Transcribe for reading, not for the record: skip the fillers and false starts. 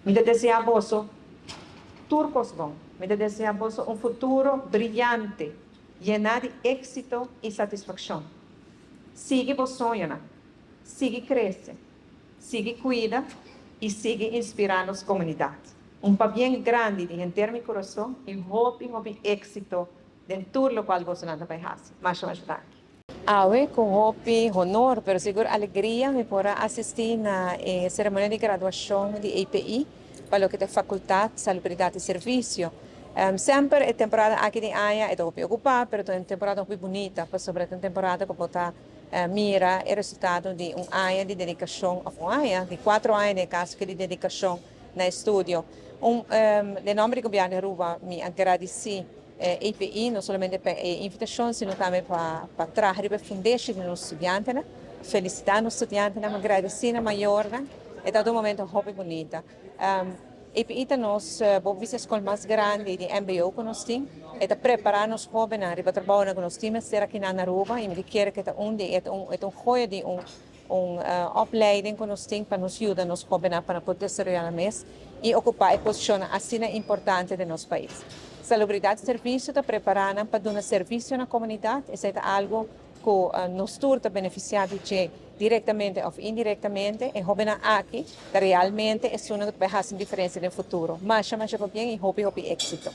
Me deseamos turcos bom. Me deseamos um futuro brilhante, lleno de éxito e satisfação. Sigue vos sonho, né? Sigue cresce, sigue cuida e sigue inspirando as comunidades. Um pá bem grande de gente meu coração e hope éxito de tudo o qual você anda para fazer. Mais tarde. Awe com hope, honor, pero seguro alegria me pora assistir na cerimônia de graduação de EPI para o que é Faculdade de Salubridade e Serviço. Sempre a temporada aqui de Aya é muito ocupada, mas é uma temporada muito bonita, sobre a temporada que botar mira o resultado de ano de dedicação a Aya, de 4 anos de caso de dedicação no estúdio. De nome do governo Aruba, me agradeci EPI, não somente para a invitação, sino também para trazer para fundar nos estudantes, né? Felicitar os estudantes, mas agradecer na maior, né? É todo um momento muito bonito. EPI é nossa escola mais grande de MBO que nós temos, e preparar os jovens para trabalhar com os times ser aqui na Aruba, e me quer que é joia de opleiding que nós temos para nos ajudar os jovens para poder ser realmente e ocupar a posição assim importante de nosso país. Salubridade e serviço está preparando para dar serviço na comunidade, isso é algo que nos turta beneficiado diretamente ou indiretamente, e jovens aqui realmente é uma que vai fazer diferença no futuro. Mas bem e hope êxito.